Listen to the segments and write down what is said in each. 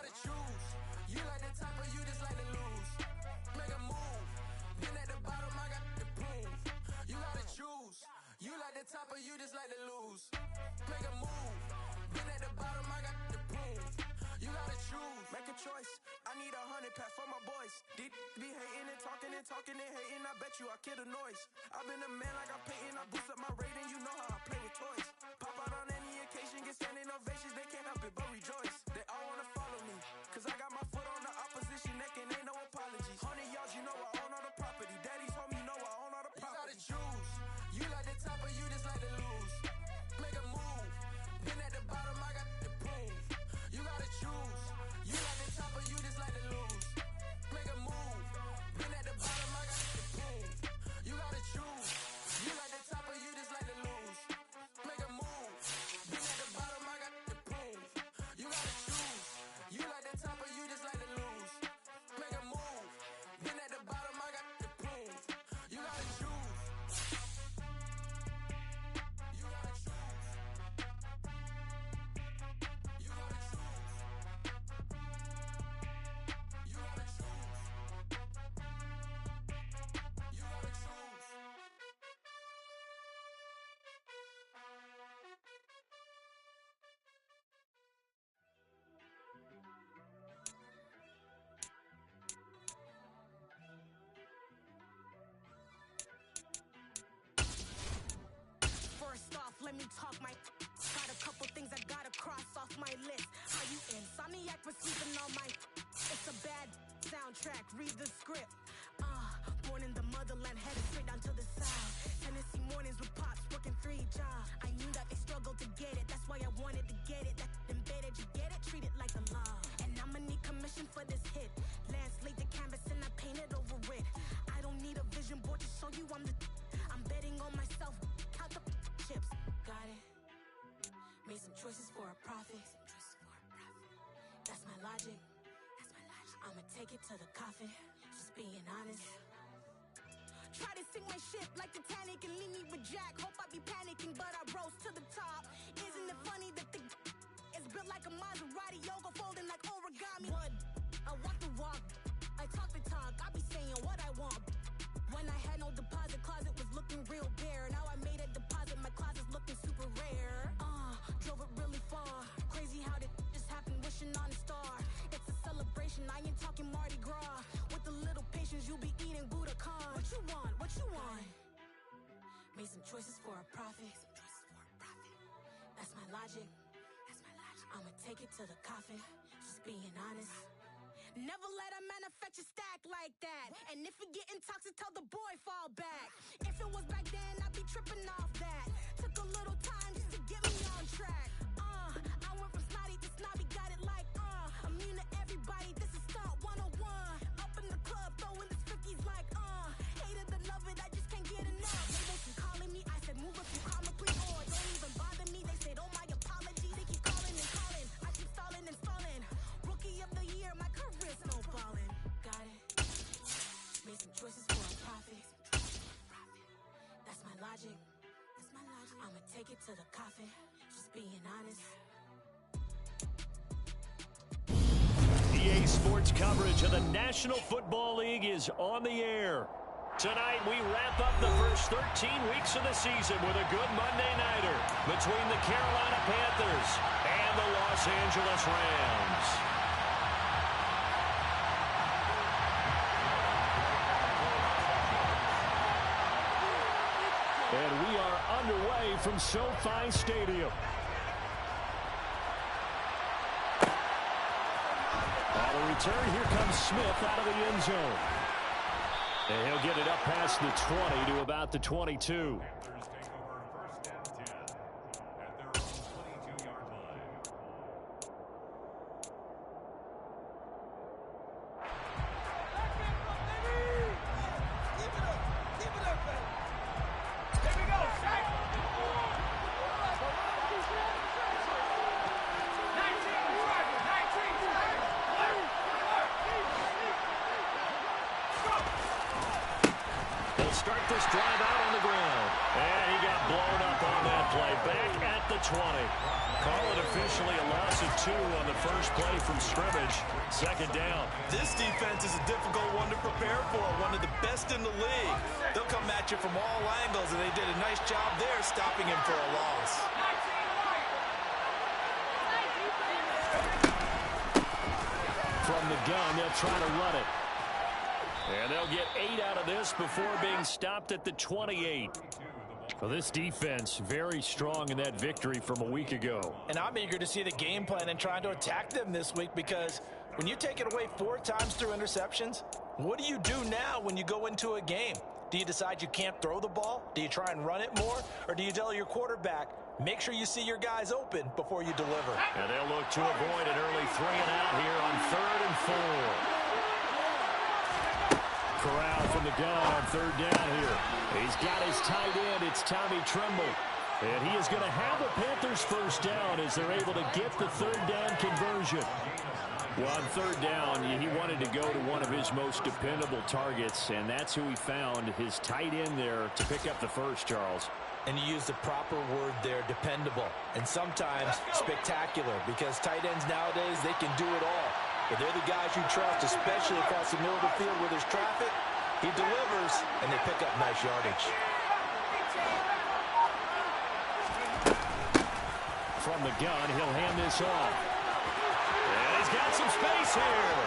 gotta choose. You like the top or you just like to lose. Make a move. Been at the bottom, I got the proof. You gotta choose. You like the top or you just like to lose. Make a move. Been at the bottom, I got the proof. You gotta choose. Make a choice. I need 100 pack for my boys. These be hating and talking and talking and hating. I bet you I kill the noise. I've been a man like I'm painting. I boost up my rating. You know how I play with toys. Pop out on any occasion, get standing ovations. They can't help it but rejoice. They all wanna follow me, cause I got my foot on the opposition neck and ain't no apologies. 100 yards, you know I own all the property. Daddy's home, you know I own all the property. You gotta choose. You like the top or you just like to lose. Make a move. Been at the bottom, I got the proof. You gotta choose. You like the top or you just like to lose. Make a move. Been at the bottom, I got the proof. You gotta choose. You like the top or you just like to lose. Make a move. Been at the bottom, I got the proof. You gotta choose. You like the top or you just like to lose. Make a move. Been at the bottom, I got the proof. You gotta choose. You gotta choose. You gotta choose. You gotta choose. You gotta choose. First off, let me talk my got a couple things I gotta cross off my list. Are you insomniac for sleeping on my it's a bad soundtrack, read the script. Born in the motherland, headed straight down to the south. Tennessee mornings with pops, working 3 jobs. I knew that they struggled to get it, that's why I wanted to get it. That embedded, you get it, treat it like a law. And I'ma need commission for this hit. Lance laid the canvas and I painted over it. I don't need a vision board to show you I'm betting on myself, count the chips. Got it. Made some choices for a profit. That's my logic. I'ma take it to the coffin. Just being honest. Try to sink my ship like Titanic and leave me with Jack. Hope I be panicking, but I rose to the top. Isn't it funny that the is built like a Maserati, yoga folding like origami? What? I walk the walk. I talk the talk. I be saying what I want. When I had no deposit, closet was looking real bare. Now I made a deposit, my closet's looking super rare. Drove it really far. Crazy how did just happen, wishing on a star. It's a celebration, I ain't talking Mardi Gras. With a little patience, you'll be eating Budokan. What you want? What you want? Made some choices for a profit. That's my logic. I'ma take it to the coffin. Just being honest. Never let a manufacture stack like that. And if it getting toxic, tell the boy fall back. If it was back then, I'd be tripping off that. Took a little time just to get me on track. I went from snotty to snobby, got it like immune to everybody, this is stunt 101. Up in the club, throwing this 50s like hate it or love it, I just can't get enough. They keep calling me, I said move if you call me please, or don't even bother me. They said oh my apology, they keep calling and calling. I keep stalling and stalling. Rookie of the year, my career's no falling. Got it. Made some choices for a profit. That's my logic. I'ma take it to the coffin. Just being honest. EA Sports coverage of the National Football League is on the air. Tonight, we wrap up the first 13 weeks of the season with a good Monday nighter between the Carolina Panthers and the Los Angeles Rams. And we are underway from SoFi Stadium. On the return, here comes Smith out of the end zone. And he'll get it up past the 20 to about the 22. Panthers take over first and 10 at their own 22-yard line. Keep it up, baby. Here we go, Shaq. 19, They'll start this drive out on the ground. And he got blown up on that play. Back at the 20. Call it officially a loss of 2 on the first play from scrimmage. Second down. This defense is a difficult one to prepare for, one of the best in the league. They'll come at you from all angles, and they did a nice job there stopping him for a loss. From the gun, they'll try to run it. And they'll get 8 out of this before being stopped at the 28. Well, this defense very strong in that victory from a week ago. And I'm eager to see the game plan and trying to attack them this week, because when you take it away 4 times through interceptions, what do you do now when you go into a game? Do you decide you can't throw the ball? Do you try and run it more? Or do you tell your quarterback, make sure you see your guys open before you deliver? And they'll look to avoid an early 3 and out here on 3rd and 4. Corral from the gun on 3rd down here. He's got his tight end. It's Tommy Tremble. And he is going to have the Panthers first down as they're able to get the 3rd down conversion. Well, on 3rd down, he wanted to go to one of his most dependable targets, and that's who he found, his tight end there, to pick up the first, Charles. And you use the proper word there, dependable, and sometimes spectacular, because tight ends nowadays, they can do it all. But they're the guys you trust, especially across the middle of the field where there's traffic. He delivers, and they pick up nice yardage. From the gun, he'll hand this off. And he's got some space here.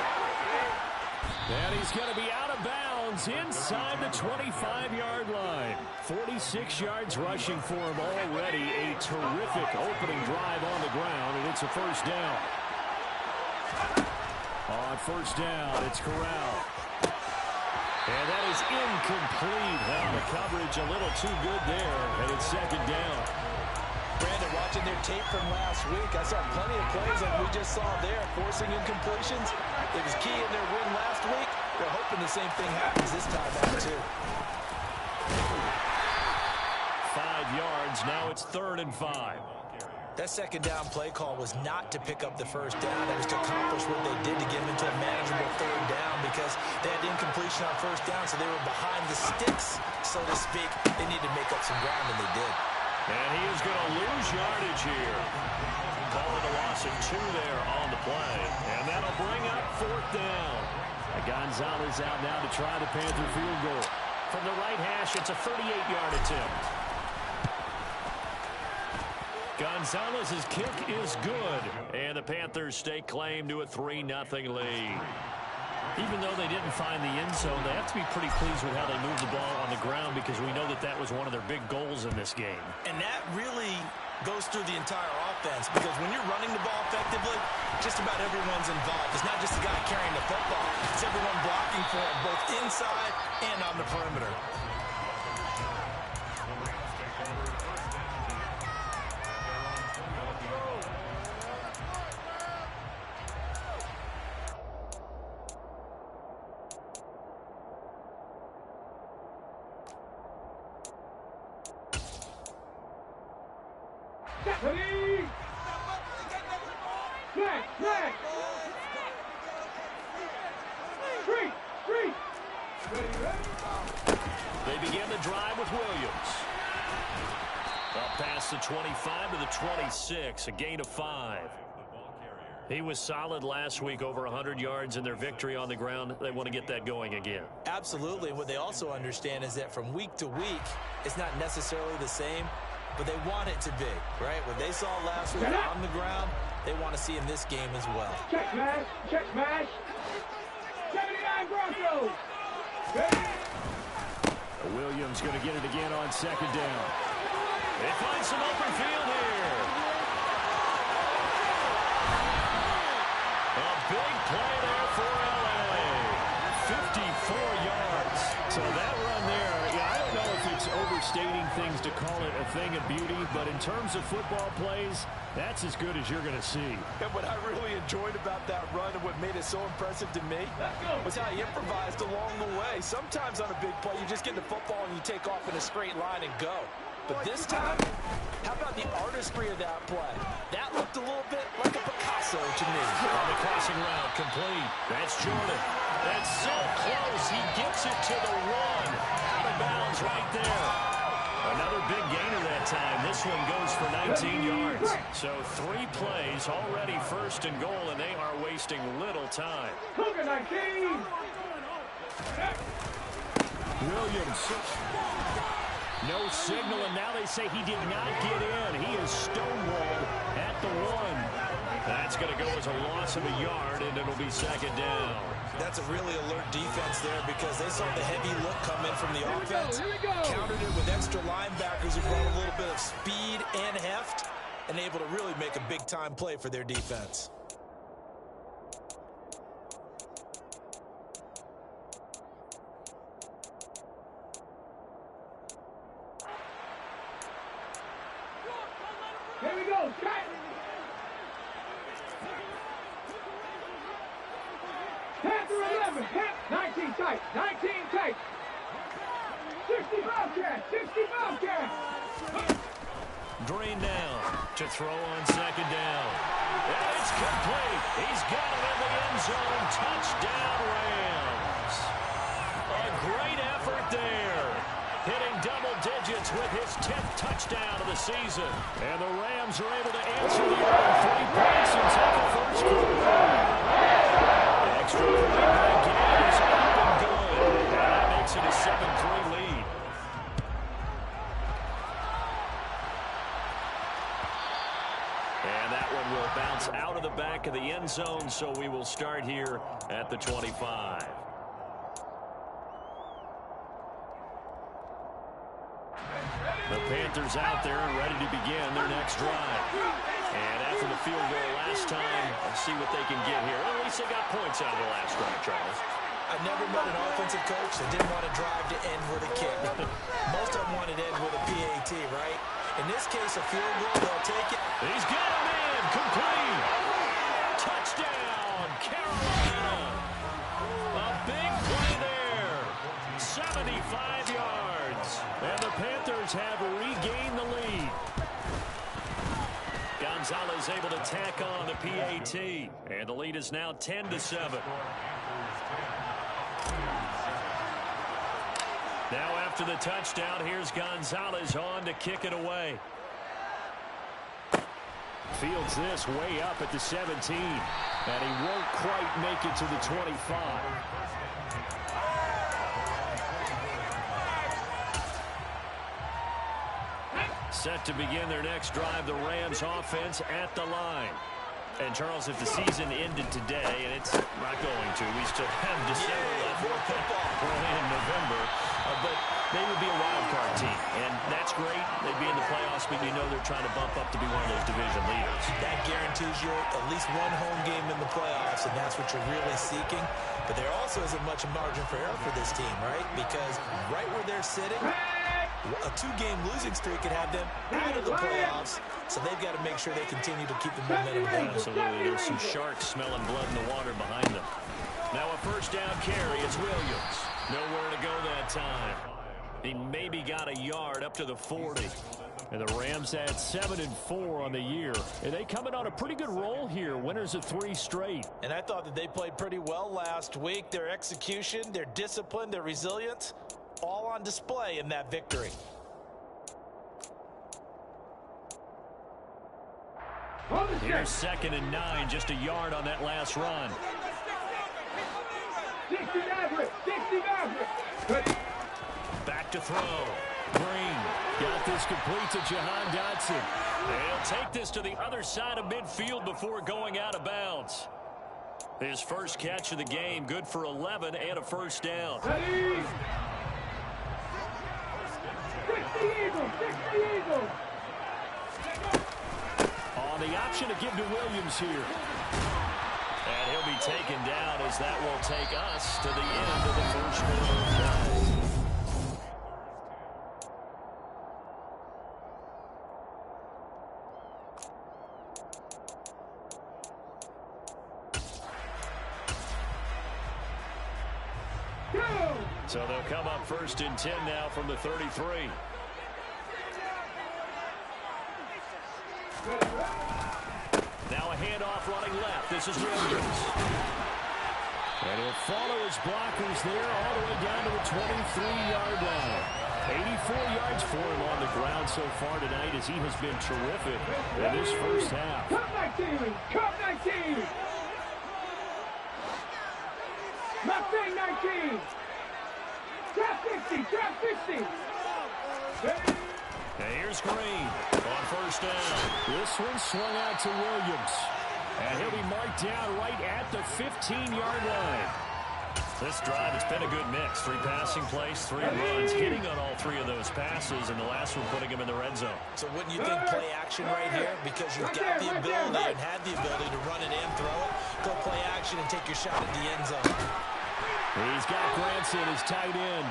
And he's going to be out of bounds inside the 25-yard line. 46 yards rushing for him already. A terrific opening drive on the ground, and it's a first down. On first down, it's Corral. And that is incomplete. Well, the coverage a little too good there, and it's second down. Brandon, watching their tape from last week, I saw plenty of plays like we just saw there, forcing incompletions. It was key in their win last week. They're hoping the same thing happens this time out, too. 5 yards. Now it's 3rd and 5. That second down play call was not to pick up the first down. It was to accomplish what they did to get them into a manageable 3rd down, because they had incompletion on first down, so they were behind the sticks, so to speak. They needed to make up some ground, and they did. And he is going to lose yardage here. Calling a loss of 2 there on the play. And that'll bring up 4th down. Gonzalez out now to try the Panther field goal. From the right hash, it's a 38-yard attempt. Gonzalez's kick is good. And the Panthers stake claim to a 3-0 lead. Even though they didn't find the end zone, they have to be pretty pleased with how they moved the ball on the ground, because we know that that was one of their big goals in this game. And that really goes through the entire offense, because when you're running the ball effectively, just about everyone's involved. It's not just the guy carrying the football. It's everyone blocking for him, both inside and on the perimeter. They begin the drive with Williams. Up past the 25 to the 26, a gain of 5. He was solid last week, over 100 yards in their victory on the ground. They want to get that going again. Absolutely. What they also understand is that from week to week, it's not necessarily the same, but they want it to be, right? What they saw last week on the ground, they want to see in this game as well. Check smash, check smash. 79 Broncos. Williams going to get it again on second down. They find some open field here. A big play there for L.A. 54 yards. So that run there, I don't know if it's overstating things to call it a thing of beauty, but in terms of football plays, that's as good as you're going to see. And what I really enjoyed about that run and what made it so impressive to me was how he improvised along the way. Sometimes on a big play, you just get the football and you take off in a straight line and go. But this time, how about the artistry of that play? That looked a little bit like a Picasso to me. On the crossing route, complete. That's Jordan. That's so close. He gets it to the 1. Out of bounds right there. Another big gainer that time. This one goes for 19 yards. So 3 plays, already first and goal, and they are wasting little time. Williams. No signal, and now they say he did not get in. He is stonewalled at the 1. That's going to go as a loss of a yard, and it'll be second down. That's a really alert defense there because they saw the heavy look come in from the offense, countered it with extra linebackers who brought a little bit of speed and heft, and able to really make a big-time play for their defense. Here we go, tight. 10-11, 19 tight, 19 tight. 65 cash, 65 cash. Green down to throw on second down. And it's complete. He's got it in the end zone. Touchdown, Rams. A great effort there. Hitting double digits with his 10th touchdown of the season. And the Rams are able to answer the early 3 points and take the first quarter. Extra point by game is up and good. And that makes it a 7-3 lead. And that one will bounce out of the back of the end zone, so we will start here at the 25. The Panthers out there and ready to begin their next drive. And after the field goal last time, let's see what they can get here. Well, at least they got points out of the last drive, Charles. I never met an offensive coach that didn't want to drive to end with a kick. Most of them wanted to end with a PAT, right? In this case, a field goal, they'll take it. He's got him in. Complete. Touchdown, Carolina. A big play there. 75 yards. And the Panthers have regained the lead. Gonzalez able to tack on the PAT. And the lead is now 10-7. Now after the touchdown, here's Gonzalez on to kick it away. Fields this way up at the 17. And he won't quite make it to the 25. Set to begin their next drive, the Rams offense at the line. And, Charles, if the season ended today, and it's not going to, we still have December left, early in November, but they would be a wild card team. And that's great. They'd be in the playoffs, but you know they're trying to bump up to be one of those division leaders. That guarantees you at least one home game in the playoffs, and that's what you're really seeking. But there also isn't much margin for error for this team, right? Because right where they're sitting, a 2-game losing streak could have them out of the playoffs, so they've got to make sure they continue to keep the momentum down. Absolutely. There's some sharks smelling blood in the water behind them. Now a first down carry. It's Williams. Nowhere to go that time. He maybe got a yard up to the 40. And the Rams had 7-4 on the year. And they come in on a pretty good roll here. Winners of 3 straight. And I thought that they played pretty well last week. Their execution, their discipline, their resilience, all on display in that victory. Here's 2nd and 9, just a yard on that last run. 60 Maverick, 60 Maverick. Back to throw. Green got this complete to Jahan Dotson. He'll take this to the other side of midfield before going out of bounds. His first catch of the game, good for 11 and a first down. 60 Eagles, 60 Eagles. On the option to give to Williams here. And he'll be taken down as that will take us to the end of the first quarter. So they'll come up 1st and 10 now from the 33. Now a handoff running left. This is Williams. And he'll follow his blockers there all the way down to the 23-yard line. 84 yards for him on the ground so far tonight as he has been terrific in this first half. Cup 19! Cup 19! Mustang 19! Trap 60! Trap 60! And here's Green on first down. This one swung out to Williams. And he'll be marked down right at the 15-yard line. This drive, it's been a good mix. 3 passing plays, 3 runs, hitting on all 3 of those passes, and the last one putting him in the red zone. So wouldn't you think play action right here? Because you've got the ability and had the ability to run it and throw it. Go play action and take your shot at the end zone. He's got Granson as tight end.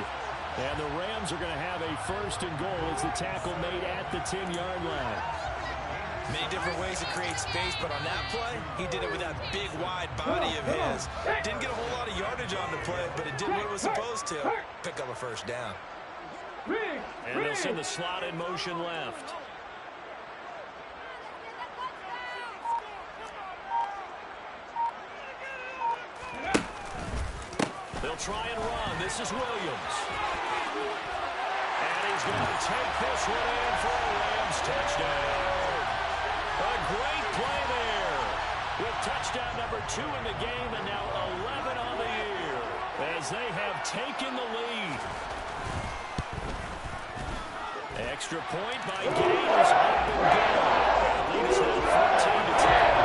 And the Rams are going to have a first and goal as the tackle made at the 10-yard line. Many different ways to create space, but on that play, he did it with that big, wide body of his. Didn't get a whole lot of yardage on the play, but it did what it was supposed to. Pick up a first down. And they'll send the slot in motion left. They'll try and run. This is Williams. And he's going to take this one in for a Rams touchdown. A great play there. With touchdown number 2 in the game and now 11 on the year as they have taken the lead. Extra point by Gaines up and down. Lead is now 14-10.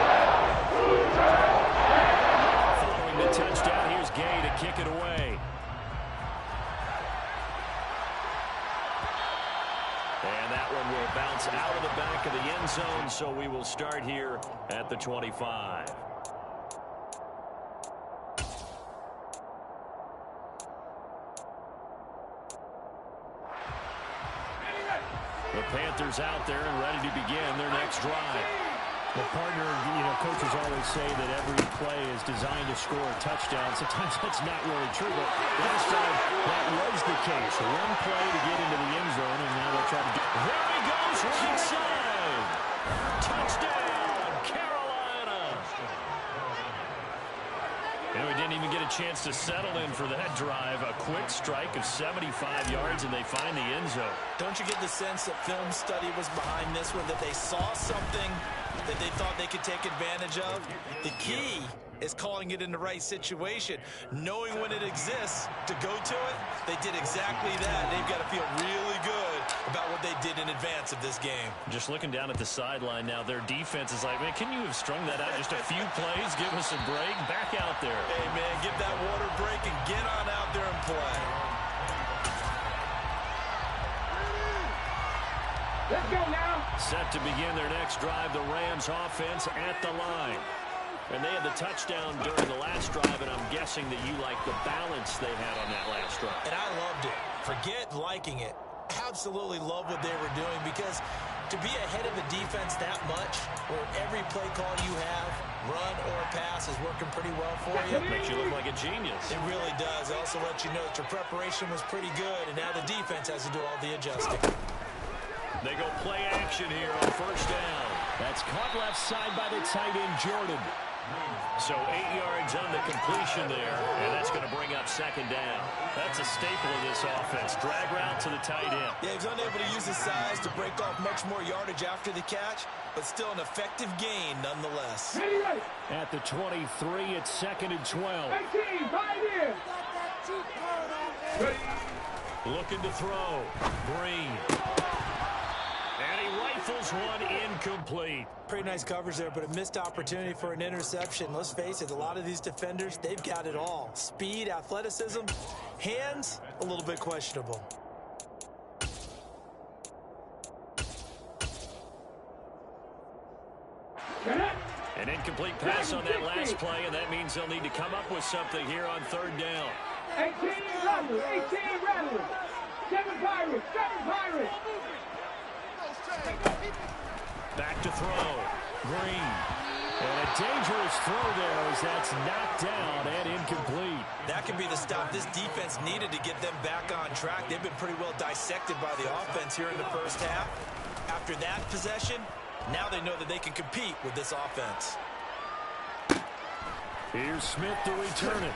Following the touchdown, here's Gay to kick it away. And that one will bounce out of the back of the end zone, so we will start here at the 25. The Panthers out there and ready to begin their next drive. Well, partner, coaches always say that every play is designed to score a touchdown. Sometimes that's not really true, but last time that was the case. One play to get into the end zone, and now they'll try to do. There he goes, right side. Touchdown, Carolina. We didn't even get a chance to settle in for that drive. A quick strike of 75 yards, and they find the end zone. Don't you get the sense that film study was behind this one, that they saw something that they thought they could take advantage of? The key is calling it in the right situation, knowing when it exists to go to it. They did exactly that. They've got to feel really good about what they did in advance of this game. Just looking down at the sideline now, their defense is like, man, can you have strung that out just a few plays? Give us a break. Back out there. Hey, man, give that water break and get on out there and play. Let's go now. Set to begin their next drive, the Rams offense at the line. And they had the touchdown during the last drive, and I'm guessing that you like the balance they had on that last drive. And I loved it. Forget liking it. Absolutely love what they were doing, because to be ahead of a defense that much, where every play call you have, run or pass, is working pretty well for you. Makes you look like a genius. It really does. It also lets you know that your preparation was pretty good, and now the defense has to do all the adjusting. They go play action here on first down. That's caught left side by the tight end, Jordan. So 8 yards on the completion there, and that's going to bring up second down. That's a staple of this offense. Drag route to the tight end. Yeah, he's unable to use his size to break off much more yardage after the catch, but still an effective gain nonetheless. At the 23, it's second and 12. 18, right here. Looking to throw. Green. And he rifles one incomplete. Pretty nice coverage there, but a missed opportunity for an interception. Let's face it, a lot of these defenders, they've got it all. Speed, athleticism, hands, a little bit questionable. An incomplete pass on that last play, and that means they'll need to come up with something here on third down. 18 Rattlers, 18 Rattlers. 7 Pirates, 7 Pirates. Back to throw. Green. And a dangerous throw there as that's knocked down and incomplete. That could be the stop this defense needed to get them back on track. They've been pretty well dissected by the offense here in the first half. After that possession, now they know that they can compete with this offense. Here's Smith to return it.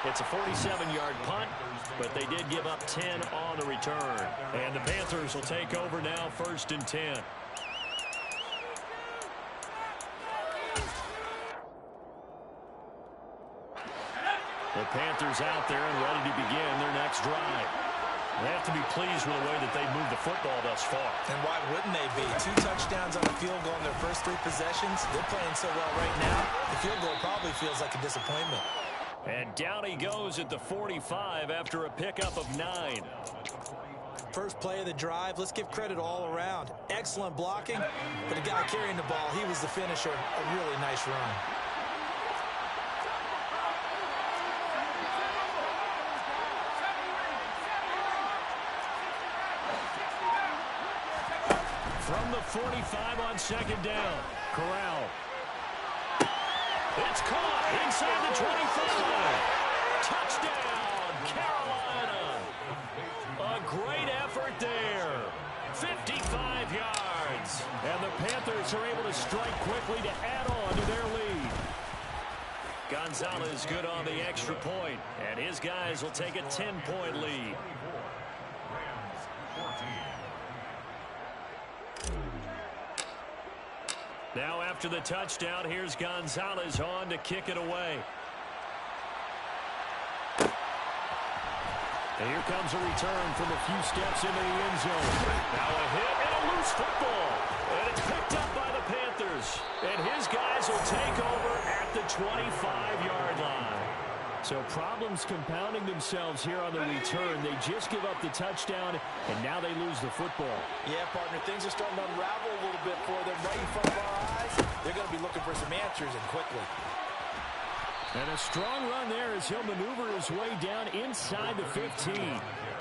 It's a 47-yard punt, but they did give up 10 on the return. And the Panthers will take over now, 1st and 10. The Panthers out there and ready to begin their next drive. They have to be pleased with the way that they've moved the football thus far. And why wouldn't they be? 2 touchdowns on the field goal in their first 3 possessions. They're playing so well right now, the field goal probably feels like a disappointment. And down he goes at the 45 after a pickup of 9. First play of the drive, let's give credit all around. Excellent blocking, but the guy carrying the ball, he was the finisher. A really nice run. From the 45 on 2nd down, Corral. It's caught inside the 25. Touchdown, Carolina. A great effort there. 55 yards. And the Panthers are able to strike quickly to add on to their lead. Gonzalez good on the extra point, and his guys will take a 10-point lead. Now after the touchdown, here's Gonzalez on to kick it away. And here comes a return from a few steps into the end zone. Now a hit and a loose football. And it's picked up by the Panthers. And his guys will take over at the 25-yard line. So problems compounding themselves here on the return. They just give up the touchdown, and now they lose the football. Yeah, partner, things are starting to unravel a little bit for them right in front of our eyes. They're going to be looking for some answers, and quickly. And a strong run there as he'll maneuver his way down inside the 15.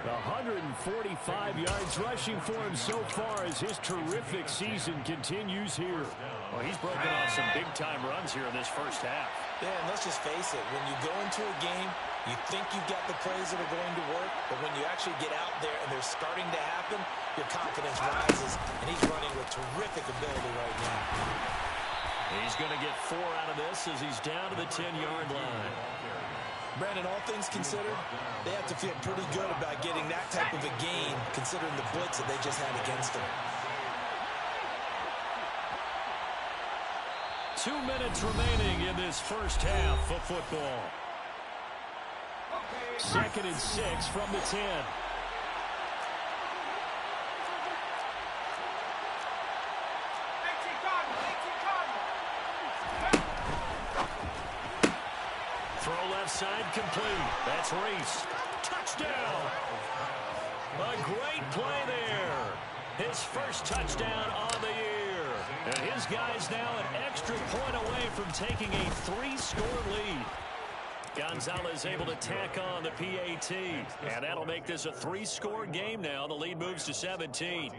145 yards rushing for him so far as his terrific season continues here. Well, he's broken on some big-time runs here in this first half. Yeah, and let's just face it. When you go into a game, you think you've got the plays that are going to work, but when you actually get out there and they're starting to happen, your confidence rises, and he's running with terrific ability right now. He's going to get 4 out of this as he's down to the 10-yard line. Brandon, all things considered, they have to feel pretty good about getting that type of a gain, considering the blitz that they just had against them. 2 minutes remaining in this first half of football. 2nd and 6 from the 10. Throw left side complete. That's Reese. Touchdown. A great play there. His first touchdown on the year. And his guys now an extra point away from taking a 3-score lead. Gonzalez able to tack on the PAT. And that'll make this a 3-score game now. The lead moves to 17.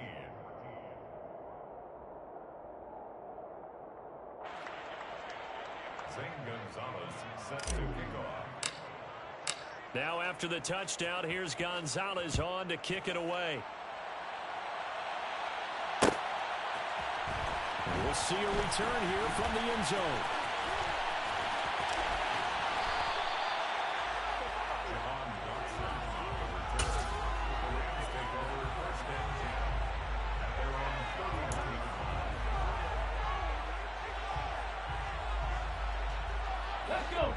Gonzalez set to kick off. Now after the touchdown, here's Gonzalez on to kick it away. We'll see a return here from the end zone.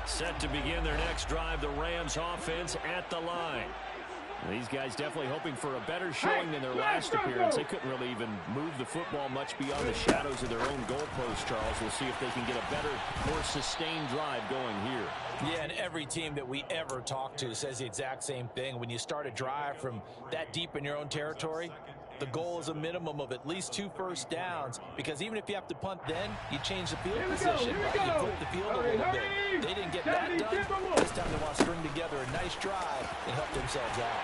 Set to begin their next drive, the Rams offense at the line. These guys definitely hoping for a better showing than their last appearance. They couldn't really even move the football much beyond the shadows of their own goalpost, Charles. We'll see if they can get a better, more sustained drive going here. Yeah, and every team that we ever talk to says the exact same thing. When you start a drive from that deep in your own territory, the goal is a minimum of at least 2 first downs, because even if you have to punt then, you change the field position. You flip the field a little bit. They didn't get that done. This time they want to string together a nice drive and help themselves out.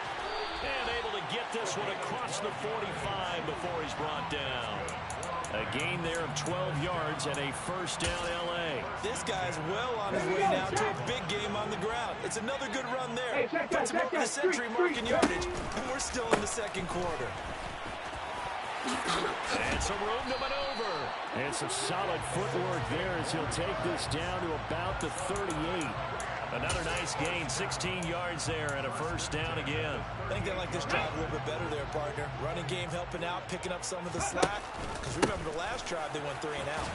And able to get this one across the 45 before he's brought down. A gain there of 12 yards and a first down L.A. This guy's well on his way now to a big game on the ground. It's another good run there. Puts him over the century mark in yardage, and we're still in the second quarter. And some room to maneuver. And some solid footwork there as he'll take this down to about the 38. Another nice gain, 16 yards there and a first down again. I think they like this drive a little bit better there, partner. Running game helping out, picking up some of the slack. Because remember the last drive, they went 3 and out.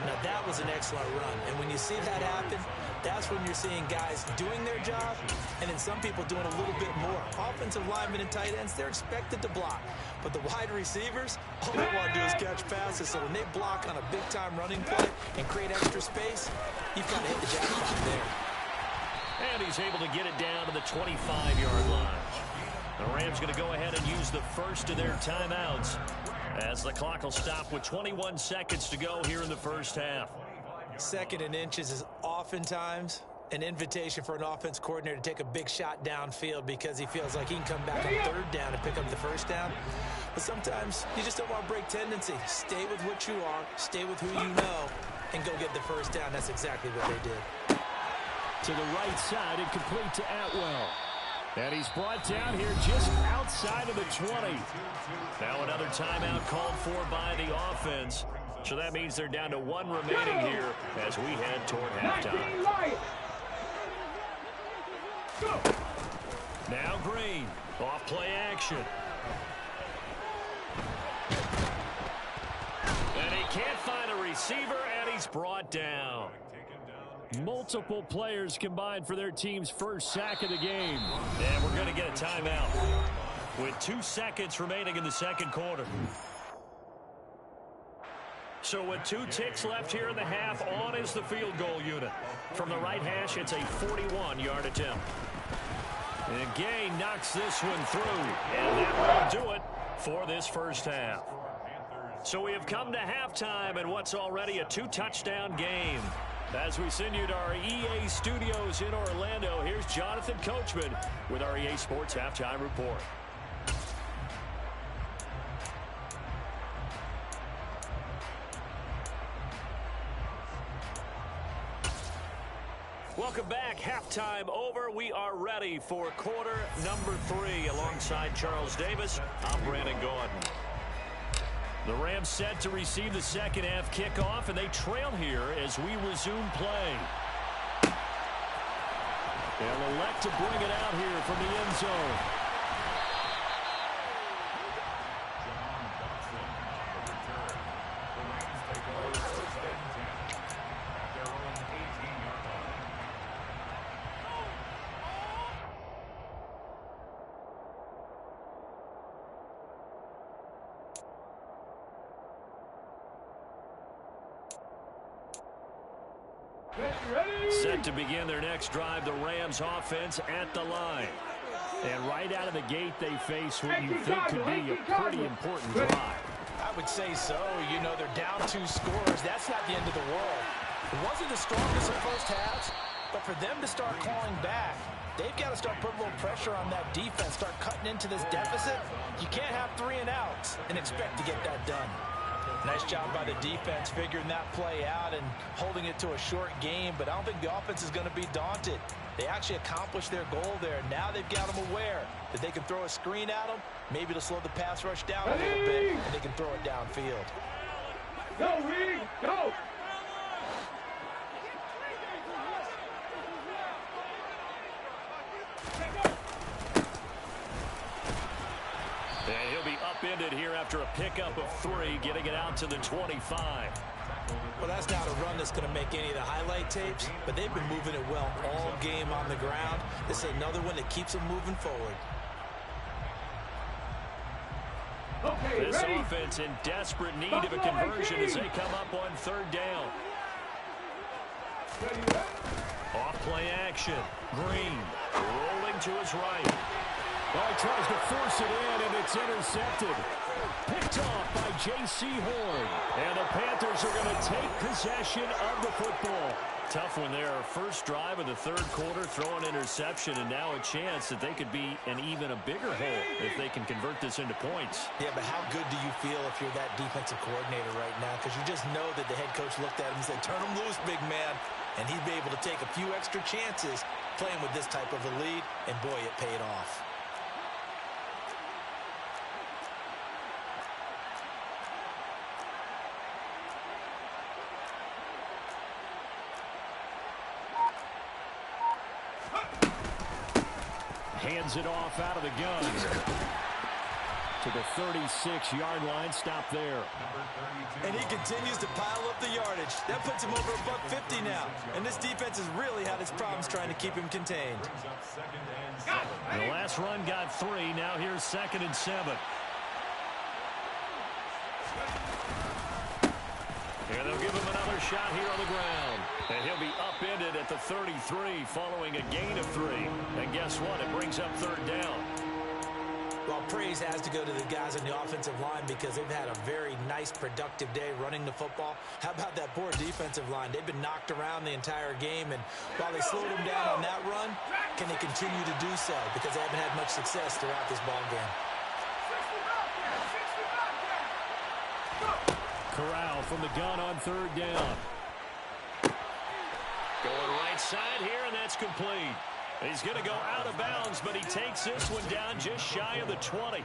Now that was an excellent run. And when you see that happen, that's when you're seeing guys doing their job and then some people doing a little bit more. Offensive linemen and tight ends, they're expected to block. But the wide receivers, all they want to do is catch passes. So when they block on a big-time running play and create extra space, you've got to hit the jackpot there. And he's able to get it down to the 25-yard line. The Rams going to go ahead and use the first of their timeouts as the clock will stop with 21 seconds to go here in the first half. 2nd and inches is oftentimes an invitation for an offense coordinator to take a big shot downfield because he feels like he can come back on 3rd down and pick up the first down. But sometimes you just don't want to break tendency. Stay with what you are, stay with who you know, and go get the first down. That's exactly what they did. To the right side and complete to Atwell. And he's brought down here just outside of the 20. Now another timeout called for by the offense. So that means they're down to 1 remaining here as we head toward halftime. Now Green, off play action. And he can't find a receiver, and he's brought down. Multiple players combined for their team's first sack of the game. And we're going to get a timeout with 2 seconds remaining in the second quarter. So with 2 ticks left here in the half, on is the field goal unit. From the right hash, it's a 41-yard attempt. And Gay knocks this one through. And that will do it for this first half. So we have come to halftime in what's already a 2-touchdown game. As we send you to our EA studios in Orlando, here's Jonathan Coachman with our EA Sports Halftime Report. Welcome back. Halftime over. We are ready for quarter number 3. Alongside Charles Davis, I'm Brandon Gordon. The Rams set to receive the second half kickoff, and they trail here as we resume play. They'll elect to bring it out here from the end zone. Set to begin their next drive, the Rams offense at the line. And right out of the gate, they face what you think could be a pretty important drive. I would say so. You know, they're down 2 scores. That's not the end of the world. It wasn't the strongest of first halves, but for them to start clawing back, they've got to start putting a little pressure on that defense, start cutting into this deficit. You can't have 3 and outs and expect to get that done. Nice job by the defense figuring that play out and holding it to a short game, but I don't think the offense is going to be daunted. They actually accomplished their goal there. Now they've got them aware that they can throw a screen at them, maybe to slow the pass rush down a little bit, and they can throw it downfield. Go, Reed, go! And he'll be upended here after a pickup of 3, getting it out to the 25. Well, that's not a run that's going to make any of the highlight tapes, but they've been moving it well all game on the ground. This is another one that keeps them moving forward. Okay, This ready? offense in desperate need of a conversion as they come up on 3rd down. Off play action. Green rolling to his right. Well, he tries to force it in, and it's intercepted. Picked off by J.C. Horn. And the Panthers are going to take possession of the football. Tough one there. First drive of the 3rd quarter, throw an interception, and now a chance that they could be an even a bigger hole if they can convert this into points. Yeah, but how good do you feel if you're that defensive coordinator right now? Because you just know that the head coach looked at him and said, turn him loose, big man. And he'd be able to take a few extra chances playing with this type of a lead, and boy, it paid off. Hands it off out of the gun to the 36-yard line. Stop there. And he continues to pile up the yardage. That puts him over $150 now. And this defense has really had its problems trying to keep him contained. The last run got 3. Now here's 2nd and 7. And they'll give him another shot here on the ground. And he'll be upended at the 33 following a gain of 3. And guess what? It brings up 3rd down. Well, praise has to go to the guys on the offensive line because they've had a very nice, productive day running the football. How about that poor defensive line? They've been knocked around the entire game, and while they slowed them down on that run, can they continue to do so? Because they haven't had much success throughout this ball game. Corral from the gun on 3rd down. Going right side here, and that's complete. He's going to go out of bounds, but he takes this one down just shy of the 20.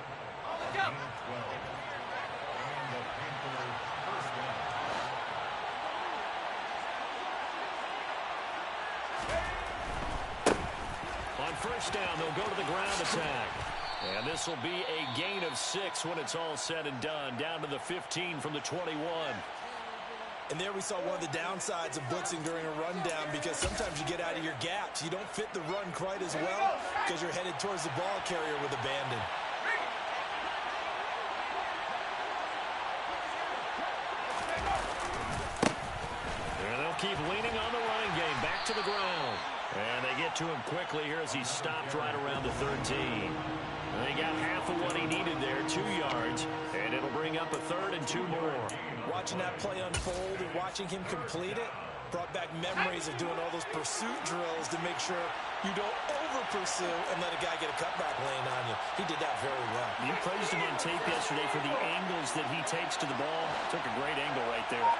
On 1st down, they'll go to the ground attack. And this will be a gain of 6 when it's all said and done, down to the 15 from the 21. And there we saw one of the downsides of blitzing during a rundown because sometimes you get out of your gaps. You don't fit the run quite as well because you're headed towards the ball carrier with abandon. And they'll keep leaning on the running game. Back to the ground. And they get to him quickly here as he stopped right around the 13. And they got half of what he needed there, 2 yards. And it'll bring up a 3rd and 2 more. Watching that play unfold and watching him complete it brought back memories of doing all those pursuit drills to make sure you don't over-pursue and let a guy get a cutback lane on you. He did that very well. You praised him on tape yesterday for the angles that he takes to the ball. Took a great angle right there.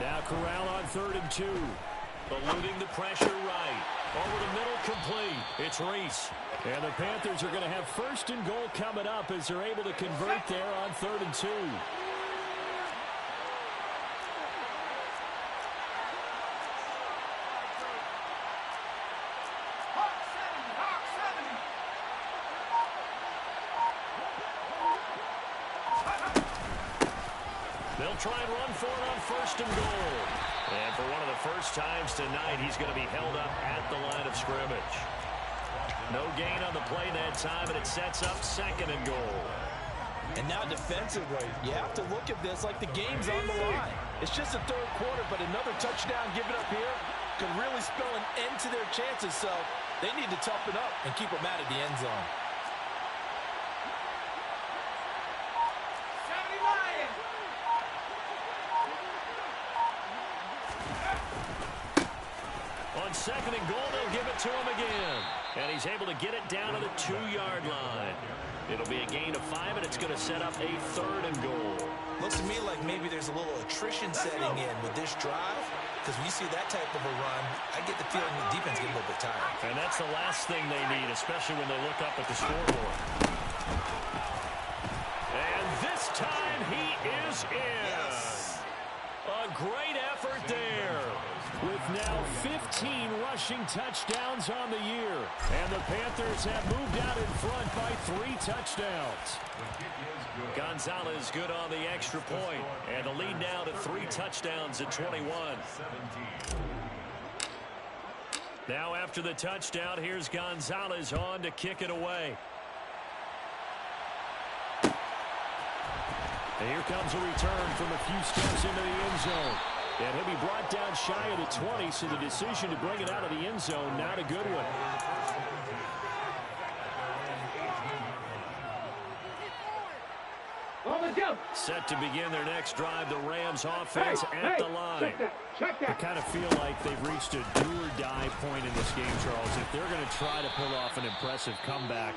Now Corral on 3rd and 2. Eluding the pressure right. Over the middle, complete. It's Reese. And the Panthers are going to have 1st and goal coming up as they're able to convert there on 3rd and 2. They'll try and run for it on 1st and goal. And for one of the first times tonight, he's going to be held up at the line of scrimmage. No gain on the play that time, and it sets up 2nd and goal. And now defensively, you have to look at this like the game's on the line. It's just the 3rd quarter, but another touchdown given up here could really spell an end to their chances, so they need to toughen up and keep them out of the end zone. On 2nd and goal, they'll give it to him again. And he's able to get it down to the 2-yard line. It'll be a gain of 5, and it's going to set up a 3rd and goal. Looks to me like maybe there's a little attrition setting in with this drive, because when you see that type of a run, I get the feeling the defense gets a little bit tired. And that's the last thing they need, especially when they look up at the scoreboard. And this time he is in. Yes. A great effort there. With now 15 rushing touchdowns on the year. And the Panthers have moved out in front by 3 touchdowns. Gonzalez good on the extra point. And the lead now to 3 touchdowns at 21. Now after the touchdown, here's Gonzalez on to kick it away. And here comes a return from a few steps into the end zone. And he'll be brought down shy of the 20, so the decision to bring it out of the end zone, not a good one. Set to begin their next drive, the Rams offense at the line. I kind of feel like they've reached a do-or-die point in this game, Charles. If they're going to try to pull off an impressive comeback,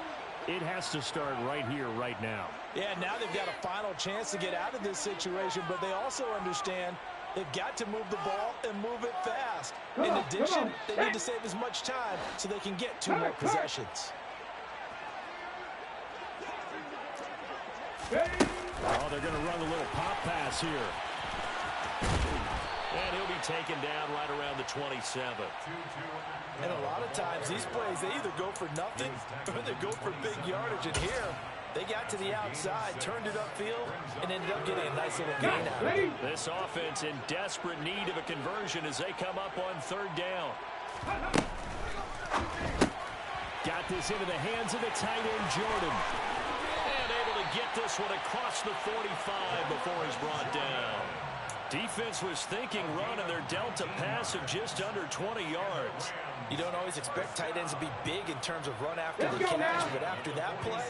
it has to start right here, right now. Yeah, now they've got a final chance to get out of this situation, but they also understand they've got to move the ball and move it fast. In addition, they need to save as much time so they can get 2 more possessions. Oh, they're going to run a little pop pass here. And he'll be taken down right around the 27. And a lot of times, these plays, they either go for nothing or they go for big yardage. And here, they got to the outside, turned it upfield, and ended up getting a nice little gain out of it. This offense in desperate need of a conversion as they come up on third down. Got this into the hands of the tight end, Jordan. And able to get this one across the 45 before he's brought down. Defense was thinking run, and they're dealt a pass of just under 20 yards. You don't always expect tight ends to be big in terms of run after the catch, but after that play,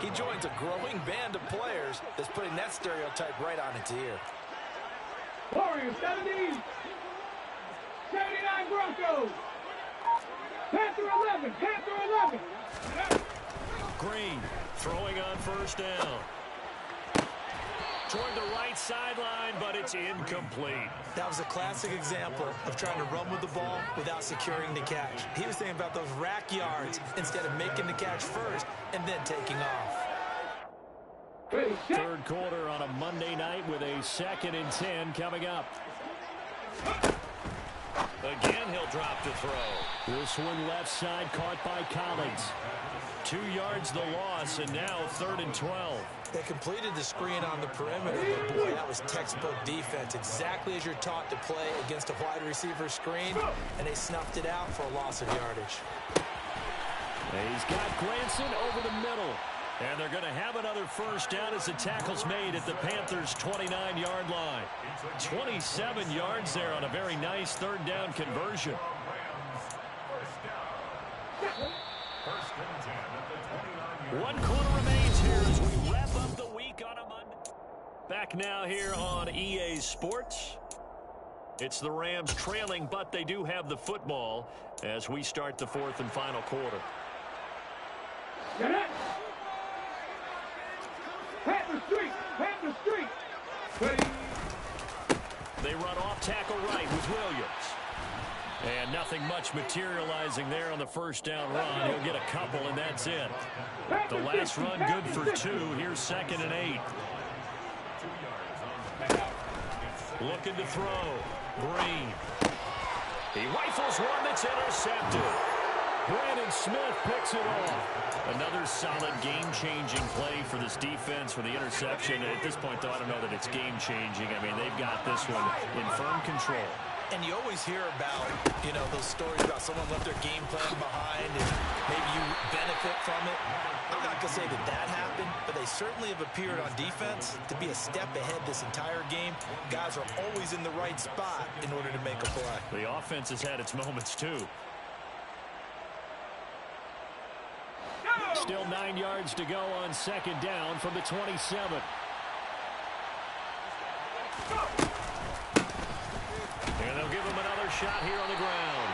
he joins a growing band of players that's putting that stereotype right on its ear. Warriors 70, 79 Broncos. Panther 11, Panther 11. Green throwing on first down. Toward the right sideline, but it's incomplete. That was a classic example of trying to run with the ball without securing the catch. He was thinking about those rack yards instead of making the catch first and then taking off. Third quarter on a Monday night with a 2nd and 10 coming up. Again, he'll drop to throw. This one left side caught by Collins. 2 yards the loss, and now 3rd and 12. They completed the screen on the perimeter, but boy, that was textbook defense. Exactly as you're taught to play against a wide receiver screen, and they snuffed it out for a loss of yardage. He's got Glanson over the middle. And they're going to have another first down as the tackle's made at the Panthers' 29-yard line. 27 yards there on a very nice 3rd down conversion. One quarter remains here as we wrap up the week on a Monday. Back now here on EA Sports. It's the Rams trailing, but they do have the football as we start the 4th and final quarter. Get it! Panther Street! Panther Street! Ready? They run off tackle right with Williams. And nothing much materializing there on the first down run. He'll get a couple, and that's it. The last run good for 2. Here's 2nd and 8. Looking to throw. Green. He rifles one that's intercepted. Brandon Smith picks it off. Another solid game-changing play for this defense for the interception. At this point, though, I don't know that it's game-changing. I mean, they've got this one in firm control. And you always hear about, those stories about someone left their game plan behind and maybe you benefit from it. I'm not going to say that happened, but they certainly have appeared on defense to be a step ahead this entire game. Guys are always in the right spot in order to make a play. The offense has had its moments, too. Still 9 yards to go on 2nd down from the 27. And they'll give him another shot here on the ground.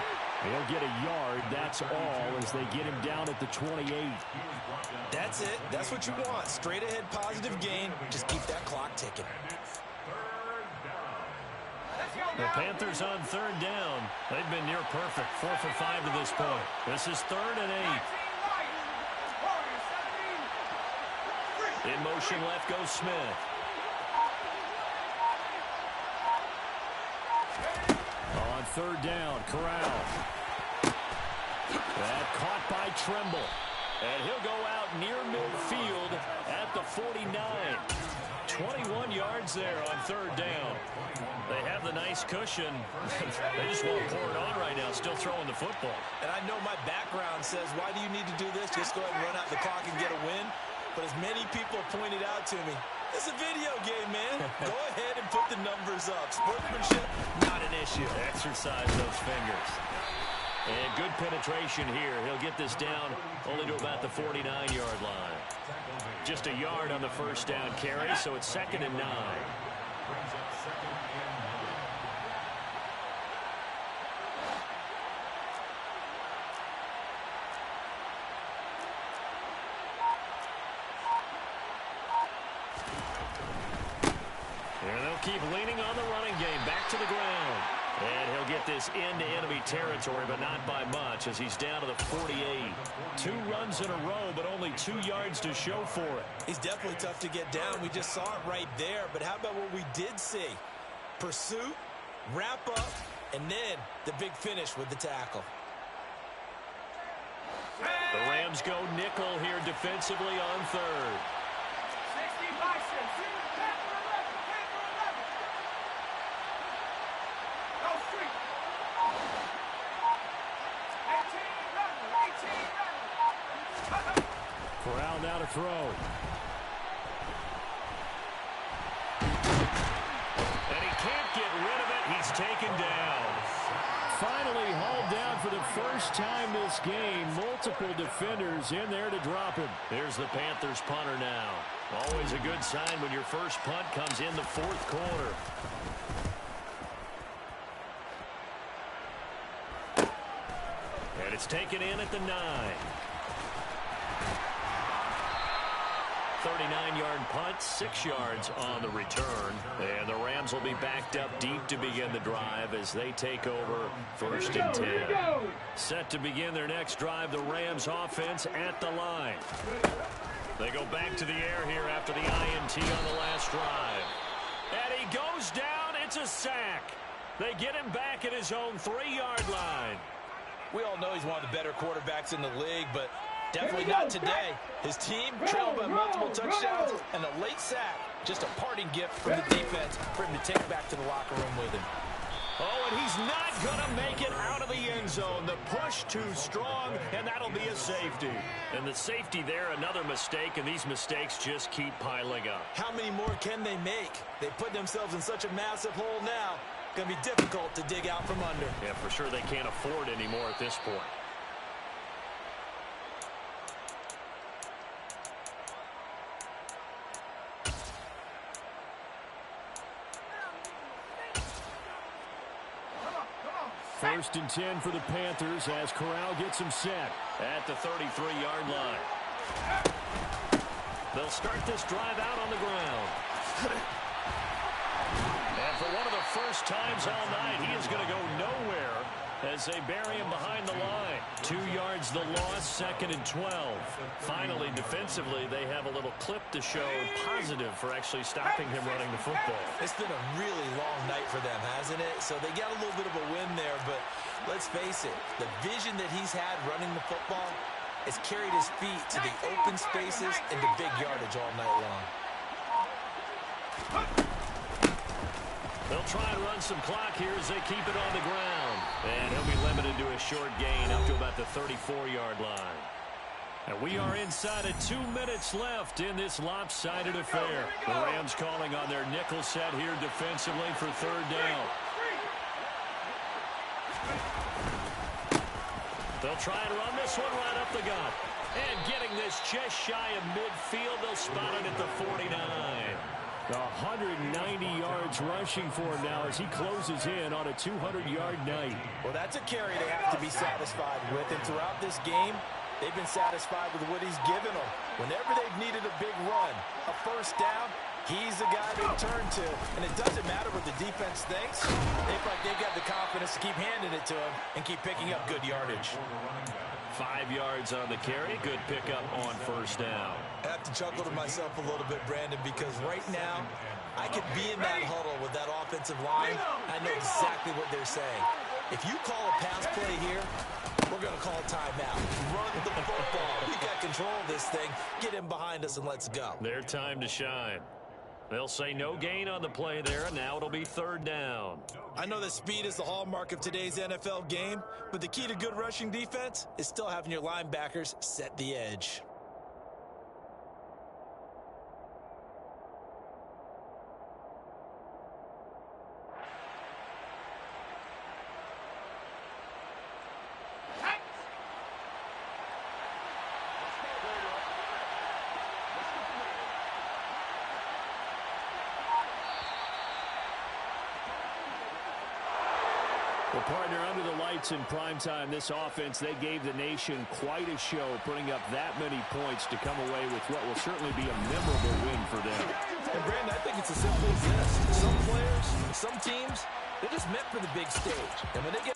He'll get a yard, that's all, as they get him down at the 28. That's it. That's what you want. Straight ahead positive gain. Just keep that clock ticking. The Panthers on 3rd down. They've been near perfect. 4 for 5 to this point. This is 3rd and 8. In motion left goes Smith. On 3rd down, Corral. That caught by Tremble. And he'll go out near midfield at the 49. 21 yards there on 3rd down. They have the nice cushion. They just won't pour it on right now, still throwing the football. And I know my background says, why do you need to do this? Just go ahead and run out the clock and get a win. But as many people pointed out to me, it's a video game, man. Go ahead and put the numbers up. Sportsmanship, not an issue. Exercise those fingers. And good penetration here. He'll get this down only to about the 49-yard line. Just a yard on the first down carry, so it's 2nd and 9. And they'll keep leaning on the running game. Back to the ground. And he'll get this into enemy territory, but not by much as he's down to the 48. 2 runs in a row, but only 2 yards to show for it. He's definitely tough to get down. We just saw it right there. But how about what we did see? Pursuit wrap up, and then the big finish with the tackle. The Rams go nickel here defensively on third. 60 biceps. Go street. 18 running. Corral now to throw. And he can't get rid of it. He's taken down. Finally hauled down for the first time this game. Multiple defenders in there to drop him. Here's the Panthers punter now. Always a good sign when your first punt comes in the fourth quarter. And it's taken in at the 9. 39-yard punt, 6 yards on the return. And the Rams will be backed up deep to begin the drive as they take over first and 10. Set to begin their next drive, the Rams offense at the line. They go back to the air here after the INT on the last drive. And he goes down. It's a sack. They get him back at his own 3-yard line. We all know he's one of the better quarterbacks in the league, but definitely not today. His team trailed by multiple touchdowns and a late sack. Just a parting gift from the defense for him to take back to the locker room with him. Oh, and he's not going to make it out of the end zone. The push too strong, and that'll be a safety. And the safety there, another mistake, and these mistakes just keep piling up. How many more can they make? They put themselves in such a massive hole now. Going to be difficult to dig out from under. Yeah, for sure they can't afford anymore at this point. First and 10 for the Panthers as Corral gets him set. At the 33-yard line. They'll start this drive out on the ground. And for one of the first times all night, he is going to go nowhere as they bury him behind the line. 2 yards the loss, second and 12. Finally, defensively, they have a little clip to show positive for actually stopping him running the football. It's been a really long night for them, hasn't it? So they got a little bit of a win there, but let's face it, the vision that he's had running the football has carried his feet to the open spaces and the big yardage all night long. They'll try and run some clock here as they keep it on the ground. And he'll be limited to a short gain up to about the 34-yard line. And we are inside of 2 minutes left in this lopsided affair. The Rams calling on their nickel set here defensively for third down. They'll try and run this one right up the gut. And getting this just shy of midfield, they'll spot it at the 49. 190 yards rushing for him now as he closes in on a 200-yard night. Well, that's a carry they have to be satisfied with. And throughout this game, they've been satisfied with what he's given them. Whenever they've needed a big run, a first down, he's the guy they turn to. And it doesn't matter what the defense thinks. They feel like they've got the confidence to keep handing it to him and keep picking up good yardage. 5 yards on the carry. Good pickup on first down. I have to chuckle to myself a little bit, Brandon, because right now I could be in that huddle with that offensive line. I know exactly what they're saying. If you call a pass play here, we're going to call a timeout. Run the football. We got control of this thing. Get him behind us and let's go. Their time to shine. They'll say no gain on the play there, and now it'll be third down. I know that speed is the hallmark of today's NFL game, but the key to good rushing defense is still having your linebackers set the edge. Well, partner, under the lights in primetime, this offense, they gave the nation quite a show, putting up that many points to come away with what will certainly be a memorable win for them. And, Brandon, I think it's as simple as this. Some players, some teams, they're just meant for the big stage. And when they get...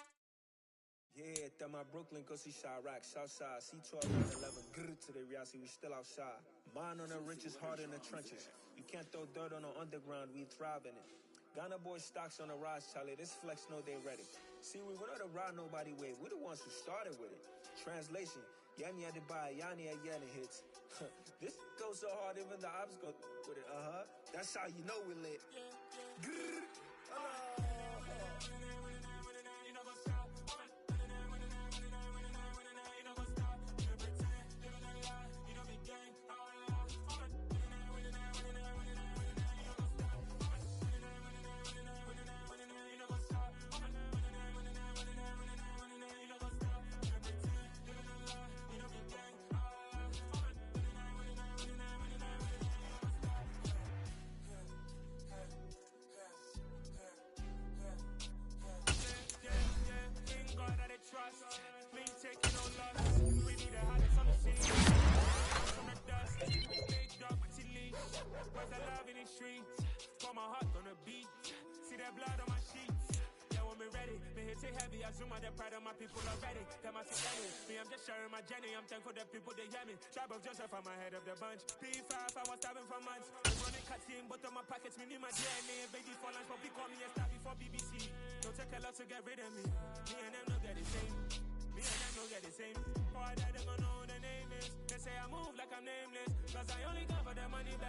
Yeah, that my Brooklyn, go see Chirac, Southside, C12, 11, grrr to the reality, we still outside. Mine on the richest, heart in the trenches. You can't throw dirt on the underground, we thrive in it. Ghana boy stocks on the rise, Charlie. This flex know they ready. See, we went on the ride nobody way. We the ones who started with it. Translation, Yanni had to buy, Yanni had Yanni hits. This goes so hard, even the ops go with it. That's how you know we lit. Sharing my journey, I'm thankful that people they hear me. Tribe of Joseph, I'm ahead of the bunch. P5, I was starving for months. I'm running cuts in, but on my pockets, me need my DNA. Baby for lunch, but we call me a star before BBC. Don't take a lot to get rid of me. Me and them don't get the same. Me and them don't get the same. Boy, I don't know who the name is. They say I move like I'm nameless. Cause I only got for the money back.